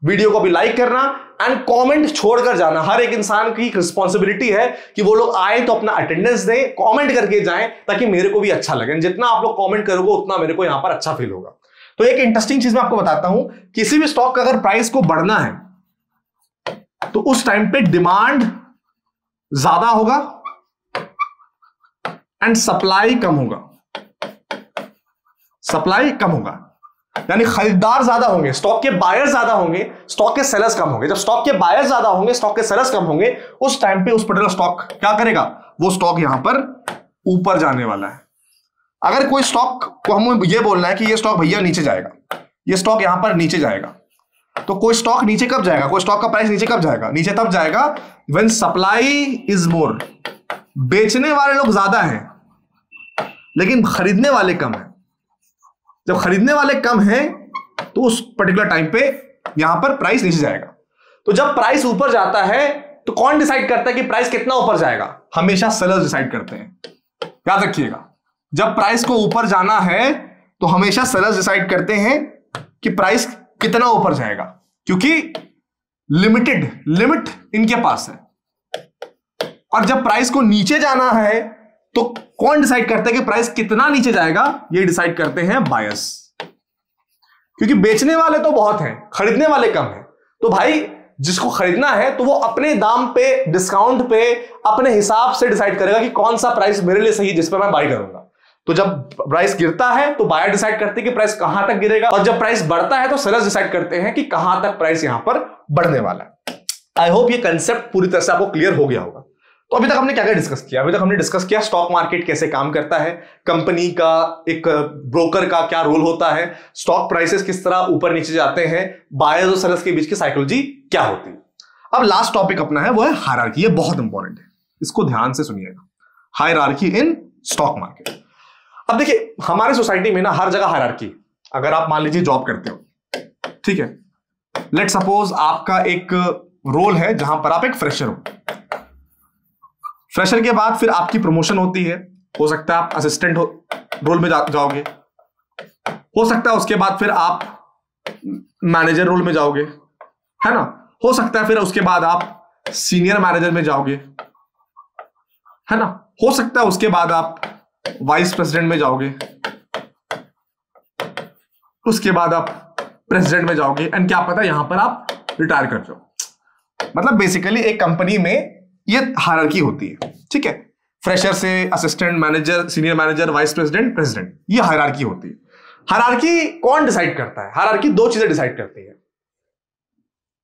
वीडियो को भी लाइक करना एंड कमेंट छोड़कर जाना। हर एक इंसान की रिस्पॉन्सिबिलिटी है कि वो लोग आए तो अपना अटेंडेंस दें, कमेंट करके जाएं, ताकि मेरे को भी अच्छा लगे। जितना आप लोग कमेंट करोगे उतना मेरे को यहां पर अच्छा फील होगा। तो एक इंटरेस्टिंग चीज मैं आपको बताता हूं, किसी भी स्टॉक का अगर प्राइस को बढ़ना है तो उस टाइम पे डिमांड ज्यादा होगा एंड सप्लाई कम होगा। सप्लाई कम होगा यानी खरीदार ज्यादा होंगे, स्टॉक के बायर्स ज्यादा होंगे, स्टॉक के सेलर्स कम होंगे। जब स्टॉक के बायर्स ज्यादा होंगे, स्टॉक के सेलर्स कम होंगे, उस टाइम पे उस पर्टिकुलर स्टॉक क्या करेगा? वो स्टॉक यहां पर ऊपर जाने वाला है। अगर कोई स्टॉक को हम ये बोलना है कि ये स्टॉक भैया नीचे जाएगा, ये स्टॉक यहां पर नीचे जाएगा, तो कोई स्टॉक नीचे कब जाएगा? कोई स्टॉक का प्राइस नीचे कब जाएगा? नीचे तब जाएगा व्हेन सप्लाई इज मोर। बेचने वाले लोग ज्यादा हैं लेकिन खरीदने वाले कम है। जब खरीदने वाले कम हैं तो उस पर्टिकुलर टाइम पे यहां पर प्राइस नीचे जाएगा। तो जब प्राइस ऊपर जाता है तो कौन डिसाइड करता है कि प्राइस कितना ऊपर जाएगा? हमेशा सेलर्स डिसाइड करते हैं। याद रखिएगा, जब प्राइस को ऊपर जाना है तो हमेशा सेलर्स डिसाइड करते हैं कि प्राइस कितना ऊपर जाएगा, क्योंकि लिमिट इनके पास है। और जब प्राइस को नीचे जाना है तो कौन डिसाइड करता है कि प्राइस कितना नीचे जाएगा? ये डिसाइड करते हैं बायर्स, क्योंकि बेचने वाले तो बहुत हैं, खरीदने वाले कम हैं। तो भाई जिसको खरीदना है तो वो अपने दाम पे, डिस्काउंट पे, अपने हिसाब से डिसाइड करेगा कि कौन सा प्राइस मेरे लिए सही जिस पे मैं बाय करूंगा। तो जब प्राइस गिरता है तो बायर डिसाइड करते हैं कि प्राइस कहां तक गिरेगा, और जब प्राइस बढ़ता है तो सेलर्स डिसाइड करते हैं कि कहां तक प्राइस यहां पर बढ़ने वाला है। आई होप ये कंसेप्ट पूरी तरह से आपको क्लियर हो गया होगा। तो अभी तक हमने क्या क्या डिस्कस किया? अभी तक हमने डिस्कस किया स्टॉक मार्केट कैसे काम करता है, कंपनी का, एक ब्रोकर का क्या रोल होता है, स्टॉक प्राइसेस किस तरह ऊपर नीचे जाते हैं, बायर्स और सेलर्स के बीच की साइकोलॉजी क्या होती है। अब लास्ट टॉपिक अपना है वो है हायरार्की। ये बहुत इंपॉर्टेंट है, इसको ध्यान से सुनिएगा। Hierarchy in stock market. अब देखिए हमारे सोसाइटी में ना हर जगह हायरार्की। अगर आप मान लीजिए जॉब करते हो, ठीक है, लेट सपोज आपका एक रोल है जहां पर आप एक फ्रेशर हो। फ्रेशर के बाद फिर आपकी प्रमोशन होती है, हो सकता है आप असिस्टेंट रोल में जाओगे, हो सकता है उसके बाद फिर आप मैनेजर रोल में जाओगे, है ना, हो सकता है फिर उसके बाद आप सीनियर मैनेजर में जाओगे, है ना, हो सकता है उसके बाद आप वाइस प्रेसिडेंट में जाओगे, उसके बाद आप प्रेसिडेंट में जाओगे, एंड क्या पता यहां पर आप रिटायर कर जाओ। मतलब बेसिकली एक कंपनी में ये हायरार्की होती है, ठीक है, फ्रेशर से assistant manager, senior manager, vice president, president, ये हायरार्की होती है। हायरार्की कौन डिसाइड करता है? हायरार्की दो चीजें डिसाइड करती है,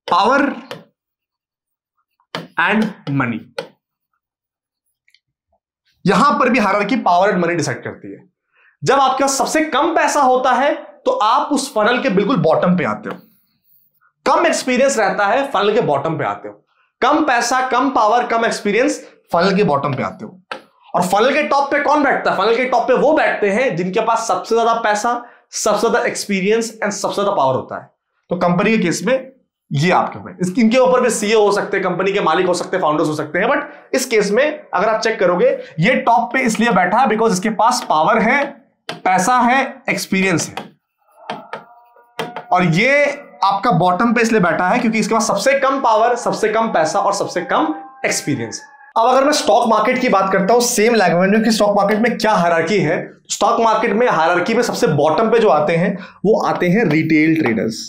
पावर एंड मनी। यहां पर भी hierarchy power and money decide करती है। जब आपके पास सबसे कम पैसा होता है तो आप उस फनल के बिल्कुल बॉटम पे आते हो। कम एक्सपीरियंस रहता है, फनल के बॉटम पे आते हो। कम पैसा, कम पावर, कम एक्सपीरियंस, फनल के बॉटम पे आते हो। और फनल के टॉप पे कौन बैठता है? फनल के टॉप पे वो बैठते हैं जिनके पास सबसे ज्यादा पैसा, सबसे ज्यादा एक्सपीरियंस एंड सबसे ज्यादा पावर होता है। तो कंपनी के केस में ये आपके हुए। इनके ऊपर भी सीईओ हो सकते हैं, कंपनी के मालिक हो सकते हैं, फाउंडर्स हो सकते हैं, बट इस केस में अगर आप चेक करोगे ये टॉप पे इसलिए बैठा है बिकॉज इसके पास पावर है, पैसा है, एक्सपीरियंस है। और ये आपका बॉटम पे इसलिए बैठा है क्योंकि इसके पास सबसे कम पावर, सबसे कम पैसा और सबसे कम एक्सपीरियंस। अब अगर मैं स्टॉक मार्केट की बात करता हूं सेम लैंग्वेज में कि स्टॉक मार्केट में क्या हायरार्की है, स्टॉक मार्केट में हायरार्की में सबसे बॉटम पे जो आते हैं वो आते हैं रिटेल ट्रेडर्स।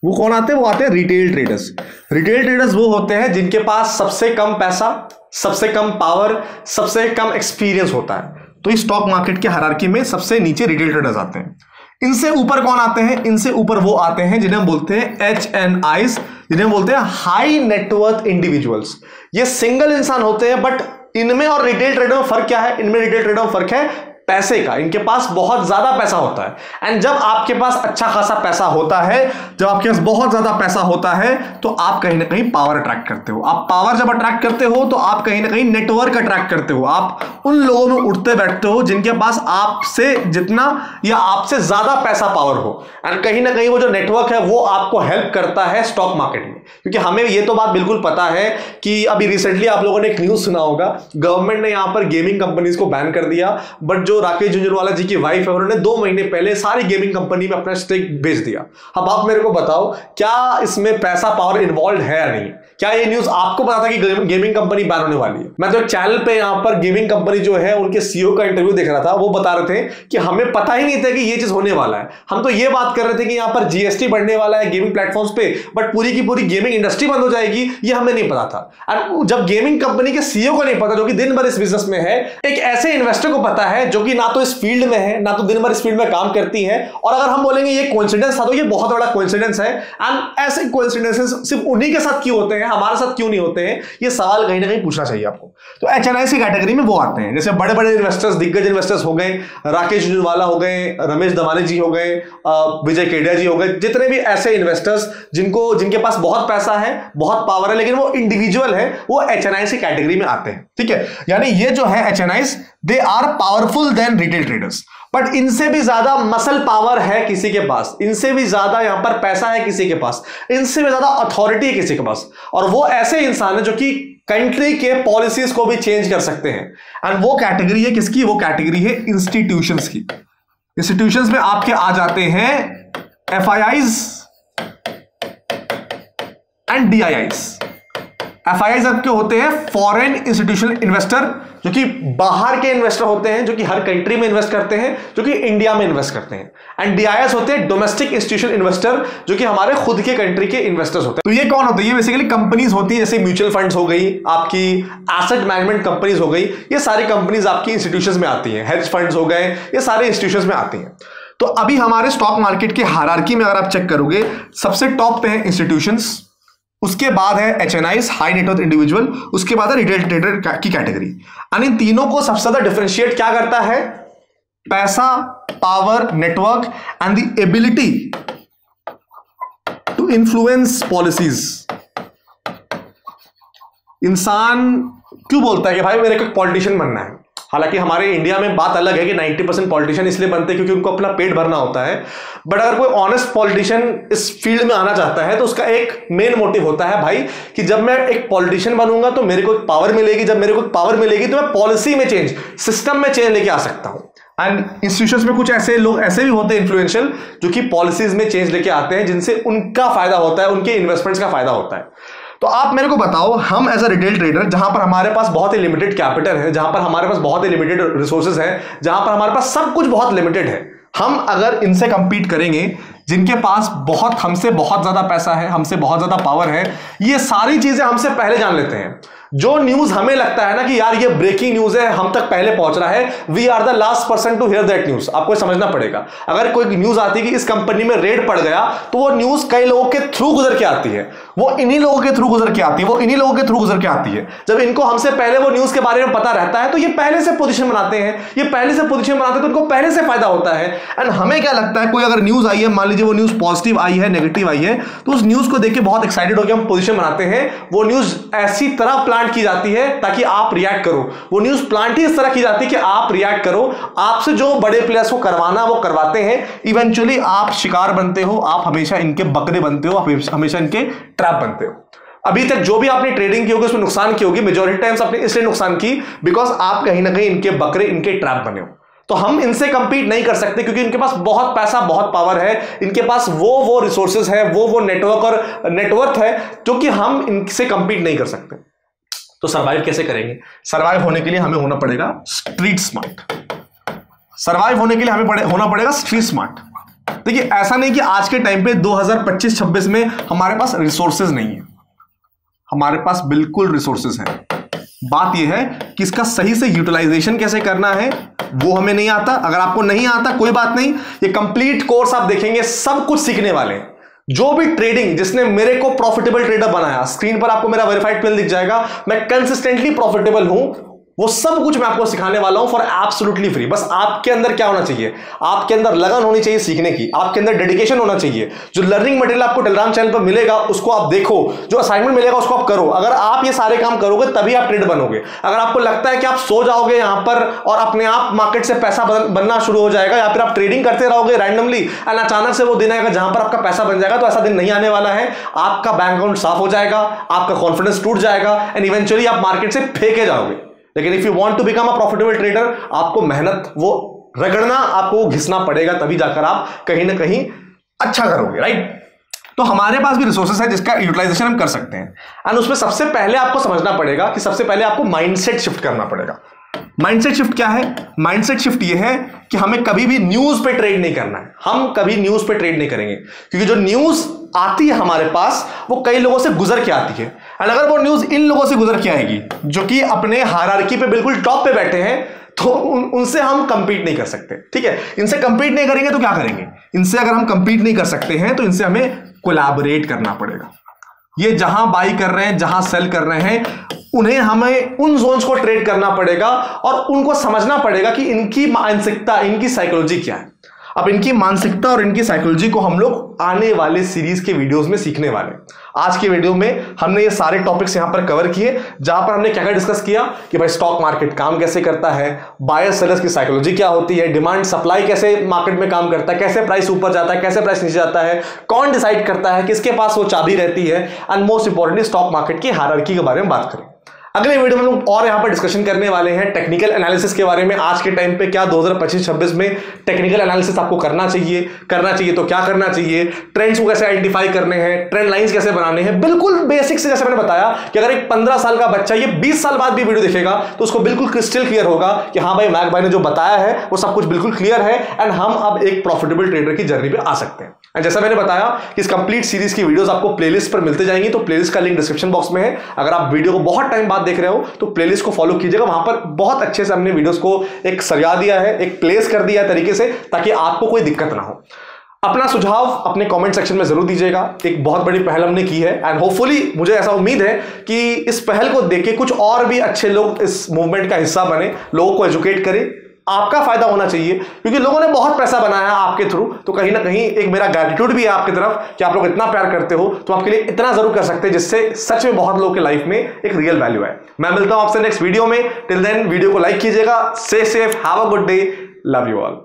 वो कौन आते हैं? वो आते हैं रिटेल ट्रेडर्स। रिटेल ट्रेडर्स वो होते हैं जिनके पास सबसे कम पैसा, सबसे कम पावर, सबसे कम एक्सपीरियंस होता है। तो इस स्टॉक मार्केट के हायरार्की में सबसे नीचे रिटेल ट्रेडर्स आते हैं। इनसे ऊपर कौन आते हैं? इनसे ऊपर वो आते हैं जिन्हें हम बोलते हैं HNIs, जिन्हें बोलते हैं हाई नेटवर्थ इंडिविजुअल्स। ये सिंगल इंसान होते हैं, बट इनमें और रिटेल ट्रेडर में फर्क क्या है? इनमें रिटेल ट्रेडर में फर्क है पैसे का। इनके पास बहुत ज्यादा पैसा होता है। एंड जब आपके पास अच्छा खासा पैसा होता है, जब आपके पास बहुत ज्यादा पैसा होता है, तो आप कहीं ना कहीं पावर अट्रैक्ट करते हो। आप पावर जब अट्रैक्ट करते हो तो आप कहीं ना कहीं नेटवर्क अट्रैक्ट करते हो। आप उन लोगों में उठते बैठते हो जिनके पास आपसे जितना या आपसे ज्यादा पैसा, पावर हो। एंड कहीं ना कहीं वो जो नेटवर्क है वो आपको हेल्प करता है स्टॉक मार्केट में। क्योंकि हमें ये तो बात बिल्कुल पता है कि अभी रिसेंटली आप लोगों ने एक न्यूज सुना होगा, गवर्नमेंट ने यहां पर गेमिंग कंपनीज को बैन कर दिया, बट जो राकेश झुंझुनवाला जी की वाइफ है उन्होंने 2 महीने पहले सारी गेमिंग कंपनी में अपना स्टेक बेच दिया। अब आप मेरे को बताओ क्या इसमें पैसा, पावर इन्वॉल्व है या नहीं? क्या ये न्यूज आपको पता था कि गेमिंग कंपनी बैन होने वाली है? मैं तो चैनल पे यहां पर गेमिंग कंपनी जो है उनके सीईओ का इंटरव्यू देख रहा था, वो बता रहे थे कि हमें पता ही नहीं था कि ये चीज होने वाला है। हम तो ये बात कर रहे थे कि यहां पर जीएसटी बढ़ने वाला है गेमिंग प्लेटफॉर्म्स पे, बट पूरी की पूरी गेमिंग इंडस्ट्री बंद हो जाएगी, ये हमें नहीं पता था। और जब गेमिंग कंपनी के सीईओ को नहीं पता, जो कि दिन भर इस बिजनेस में है, एक ऐसे इन्वेस्टर को पता है जो कि ना तो इस फील्ड में है, ना तो दिन भर इस फील्ड में काम करती है, और अगर हम बोलेंगे ये कोइंसिडेंस था तो ये बहुत बड़ा कोइंसिडेंस है। एंड ऐसे कोइंसिडेंसेस सिर्फ उन्हीं के साथ क्यों होते हैं, हमारे साथ क्यों नहीं होते हैं? ये सवाल कहीं ना कहीं पूछना चाहिए आपको। तो HNI की कैटेगरी में वो आते हैं, जैसे बड़े बड़े इन्वेस्टर्स, दिग्गज इन्वेस्टर्स हो गए, राकेश झुंझुनवाला हो गए, रमेश दमानी जी हो गए, विजय केडिया जी हो गए, जितने भी ऐसे इन्वेस्टर्स जिनके पास बहुत पैसा है, बहुत पावर है, लेकिन वो इंडिविजुअल है, वो HNI की कैटेगरी में आते हैं। ठीक है, यानी ये जो है HNIs, they are powerful then retail traders. But इनसे भी ज्यादा मसल पावर है किसी के पास, इनसे भी ज्यादा यहां पर पैसा है किसी के पास, इनसे भी ज्यादा अथॉरिटी है किसी के पास, और वो ऐसे इंसान है जो कि कंट्री के पॉलिसीज को भी चेंज कर सकते हैं। एंड वो कैटेगरी है किसकी? वो कैटेगरी है इंस्टीट्यूशंस की। इंस्टीट्यूशंस में आपके आ जाते हैं FIIs एंड DIIs। FIIs आपके होते हैं फॉरेन इंस्टीट्यूशनल इन्वेस्टर, जो कि बाहर के इन्वेस्टर होते हैं, जो कि हर कंट्री में इन्वेस्ट करते हैं, जो कि इंडिया में इन्वेस्ट करते हैं। एंड DIIs होते हैं डोमेस्टिक इंस्टीट्यूशनल इन्वेस्टर, जो कि हमारे खुद के कंट्री के इन्वेस्टर्स होते हैं। तो ये कौन होते हैं? ये बेसिकली कंपनीज होती है, जैसे म्यूचुअल फंड्स हो गई, आपकी एसेट मैनेजमेंट कंपनीज हो गई, ये सारी कंपनीज आपकी इंस्टीट्यूशंस में आती हैं। हेज फंड्स हो गए, ये सारे इंस्टीट्यूशंस में आती हैं। तो अभी हमारे स्टॉक मार्केट के हायरार्की में अगर आप चेक करोगे, सबसे टॉप पे है इंस्टीट्यूशंस, उसके बाद है HNIs, हाई नेटवर्थ इंडिविजुअल, उसके बाद है रिटेल ट्रेडर की कैटेगरी। और इन तीनों को सबसे ज्यादा डिफरेंशिएट क्या करता है? पैसा, power, network and the ability to influence policies. इंसान क्यों बोलता है कि भाई मेरे को पॉलिटिशियन बनना है? हालांकि हमारे इंडिया में बात अलग है कि 90% पॉलिटिशियन इसलिए बनते हैं क्योंकि उनको अपना पेट भरना होता है। बट अगर कोई ऑनेस्ट पॉलिटिशियन इस फील्ड में आना चाहता है तो उसका एक मेन मोटिव होता है भाई कि जब मैं एक पॉलिटिशियन बनूंगा तो मेरे को पावर मिलेगी, जब मेरे को पावर मिलेगी तो मैं पॉलिसी में चेंज, सिस्टम में चेंज लेके आ सकता हूं। एंड इंस्टीट्यूशंस में कुछ ऐसे लोग ऐसे भी होते हैं इन्फ्लुएंशियल, जो कि पॉलिसीज में चेंज लेके आते हैं, जिनसे उनका फायदा होता है, उनके इन्वेस्टमेंट्स का फायदा होता है। तो आप मेरे को बताओ, हम एज अ रिटेल ट्रेडर, जहां पर हमारे पास बहुत ही लिमिटेड कैपिटल है, जहां पर हमारे पास बहुत ही लिमिटेड रिसोर्सेज है, जहां पर हमारे पास सब कुछ बहुत लिमिटेड है, हम अगर इनसे कंपीट करेंगे जिनके पास हमसे बहुत ज्यादा पैसा है, हमसे बहुत ज्यादा पावर है, ये सारी चीजें हमसे पहले जान लेते हैं। जो न्यूज हमें लगता है ना कि यार ये ब्रेकिंग न्यूज है, हम तक पहले पहुंच रहा है, we are the last person to hear that news. आपको समझना पड़ेगा, अगर कोई न्यूज आती है कि इस कंपनी में रेड पड़ गया, तो वो न्यूज कई लोगों के थ्रू गुजर के आती है, वो इन्हीं लोगों के थ्रू गुजर के आती है, वो इन्हीं लोगों के थ्रू गुजर के आती है। जब इनको हमसे पहले वो न्यूज के बारे में पता रहता है तो ये पहले से पोजीशन बनाते हैं, ये पहले से पोजीशन बनाते हैं, तो उनको पहले से फायदा होता है। एंड हमें क्या लगता है, कोई अगर न्यूज आई है, मान लीजिए वो न्यूज पॉजिटिव आई है, नेगेटिव आई है, तो उस न्यूज को देख के बहुत एक्साइटेड होकर हम पोजीशन बनाते हैं। वो न्यूज ऐसी तरह प्लांट की जाती है ताकि आप रिएक्ट करो, वो न्यूज प्लांट ही इस तरह की जाती है कि आप रिएक्ट करो। आपसे जो बड़े प्लेयर्स को करवाना वो करवाते हैं, इवेंचुअली आप शिकार बनते हो, आप हमेशा इनके बकरे बनते हो, हमेशा इनके ट्रैप बनते हो। अभी तक जो भी आपने ट्रेडिंग की होगी उसमें नुकसान की होगी, मेजॉरिटी टाइम्स आपने इसलिए नुकसान की बिकॉज आप कहीं ना कहीं इनके बकरे, इनके ट्रैप बने हो। तो हम इनसे कंपीट नहीं कर सकते क्योंकि इनके पास बहुत पैसा, बहुत पावर है, इनके पास वो रिसोर्सेज है, वो नेटवर्क और नेटवर्थ है, जो कि हम इनसे कंपीट नहीं कर सकते। तो सरवाइव कैसे करेंगे? सरवाइव होने के लिए हमें होना पड़ेगा स्ट्रीट स्मार्ट। सरवाइव होने के लिए हमें होना पड़ेगा स्ट्रीट स्मार्ट। देखिए, ऐसा नहीं कि आज के टाइम पे 2025-26 में हमारे पास रिसोर्सेज नहीं है, हमारे पास बिल्कुल रिसोर्सेज है। बात यह है कि इसका सही से यूटिलाइजेशन कैसे करना है वो हमें नहीं आता। अगर आपको नहीं आता कोई बात नहीं, ये कंप्लीट कोर्स आप देखेंगे, सब कुछ सीखने वाले हैं। जो भी ट्रेडिंग जिसने मेरे को प्रॉफिटेबल ट्रेडर बनाया, स्क्रीन पर आपको मेरा वेरीफाइड पेन दिख जाएगा, मैं कंसिस्टेंटली प्रॉफिटेबल हूं, वो सब कुछ मैं आपको सिखाने वाला हूं फॉर एब्सोल्युटली फ्री। बस आपके अंदर क्या होना चाहिए? आपके अंदर लगन होनी चाहिए सीखने की, आपके अंदर डेडिकेशन होना चाहिए। जो लर्निंग मटेरियल आपको टेलीग्राम चैनल पर मिलेगा उसको आप देखो, जो असाइनमेंट मिलेगा उसको आप करो। अगर आप ये सारे काम करोगे तभी आप ट्रेडर बनोगे। अगर आपको लगता है कि आप सो जाओगे यहां पर और अपने आप मार्केट से पैसा बनना शुरू हो जाएगा, या फिर आप ट्रेडिंग करते रहोगे रैंडमली एंड अचानक से वो दिन आएगा जहां पर आपका पैसा बन जाएगा, तो ऐसा दिन नहीं आने वाला है। आपका बैंक अकाउंट साफ हो जाएगा, आपका कॉन्फिडेंस टूट जाएगा एंड इवेंचुअली आप मार्केट से फेंके जाओगे। लेकिन if you want to become a profitable trader, आपको मेहनत, वो रगड़ना, आपको वो घिसना पड़ेगा, तभी जाकर आप कहीं ना कहीं अच्छा करोगे, राइट? तो हमारे पास भी रिसोर्सेस है जिसका यूटिलाइजेशन हम कर सकते हैं। एंड उसमें सबसे पहले आपको समझना पड़ेगा कि सबसे पहले आपको माइंडसेट शिफ्ट करना पड़ेगा। माइंडसेट शिफ्ट क्या है? माइंडसेट शिफ्ट ये है कि हमें कभी भी न्यूज पे ट्रेड नहीं करना है। हम कभी न्यूज पे ट्रेड नहीं करेंगे क्योंकि जो न्यूज आती है हमारे पास वो कई लोगों से गुजर के आती है। एंड अगर वो न्यूज इन लोगों से गुजर के आएगी जो कि अपने हायरार्की पे बिल्कुल टॉप पे बैठे हैं, तो उनसे हम कंपीट नहीं कर सकते। ठीक है, इनसे कंपीट नहीं करेंगे तो क्या करेंगे? इनसे अगर हम कंपीट नहीं कर सकते हैं तो इनसे हमें कोलैबोरेट करना पड़ेगा। ये जहां बाई कर रहे हैं, जहां सेल कर रहे हैं, उन्हें हमें उन जोन्स को ट्रेड करना पड़ेगा और उनको समझना पड़ेगा कि इनकी मानसिकता, इनकी साइकोलॉजी क्या है। अब इनकी मानसिकता और इनकी साइकोलॉजी को हम लोग आने वाले सीरीज के वीडियोस में सीखने वाले हैं। आज के वीडियो में हमने ये सारे टॉपिक्स यहां पर कवर किए, जहां पर हमने क्या क्या डिस्कस किया कि भाई स्टॉक मार्केट काम कैसे करता है, बायर सेलर्स की साइकोलॉजी क्या होती है, डिमांड सप्लाई कैसे मार्केट में काम करता है, कैसे प्राइस ऊपर जाता है, कैसे प्राइस नीचे जाता है, कौन डिसाइड करता है, किसके पास वो चाबी रहती है, and most importantly stock market की हायरार्की के बारे में बात करें। अगले वीडियो में हम लोग और यहां पर डिस्कशन करने वाले हैं टेक्निकल एनालिसिस के बारे में। आज के टाइम पे क्या 2025-26 में टेक्निकल एनालिसिस आपको करना चाहिए तो क्या करना चाहिए, ट्रेंड्स को कैसे आइडेंटिफाई करने हैं, ट्रेंड लाइंस कैसे बनाने हैं, बिल्कुल बेसिक से। जैसे मैंने बताया कि अगर एक 15 साल का बच्चा ये 20 साल बाद भी वीडियो देखेगा तो उसको बिल्कुल क्रिस्टल क्लियर होगा कि हाँ भाई, मैक भाई ने जो बताया है वो सब कुछ बिल्कुल क्लियर है एंड हम अब एक प्रॉफिटेबल ट्रेडर की जर्नी पे आ सकते हैं। एंड जैसा मैंने बताया कि इस कंप्लीट सीरीज की वीडियोस आपको प्लेलिस्ट पर मिलते जाएंगी, तो प्लेलिस्ट का लिंक डिस्क्रिप्शन बॉक्स में है। अगर आप वीडियो को बहुत टाइम बाद देख रहे हो तो प्लेलिस्ट को फॉलो कीजिएगा, वहां पर बहुत अच्छे से हमने वीडियोस को एक सरिया दिया है, एक प्लेस कर दिया है तरीके से, ताकि आपको कोई दिक्कत ना हो। अपना सुझाव अपने कमेंट सेक्शन में जरूर दीजिएगा। एक बहुत बड़ी पहल हमने की है एंड होपफुली मुझे ऐसा उम्मीद है कि इस पहल को देख के कुछ और भी अच्छे लोग इस मूवमेंट का हिस्सा बने, लोगों को एजुकेट करें। आपका फायदा होना चाहिए क्योंकि लोगों ने बहुत पैसा बनाया है आपके थ्रू, तो कहीं ना कहीं एक मेरा ग्रैटिट्यूड भी है आपकी तरफ कि आप लोग इतना प्यार करते हो, तो आपके लिए इतना जरूर कर सकते हैं जिससे सच में बहुत लोगों के लाइफ में एक रियल वैल्यू है। मैं मिलता हूं आपसे नेक्स्ट वीडियो में। टिल देन वीडियो को लाइक कीजिएगा। Stay safe, have a good day, love you all.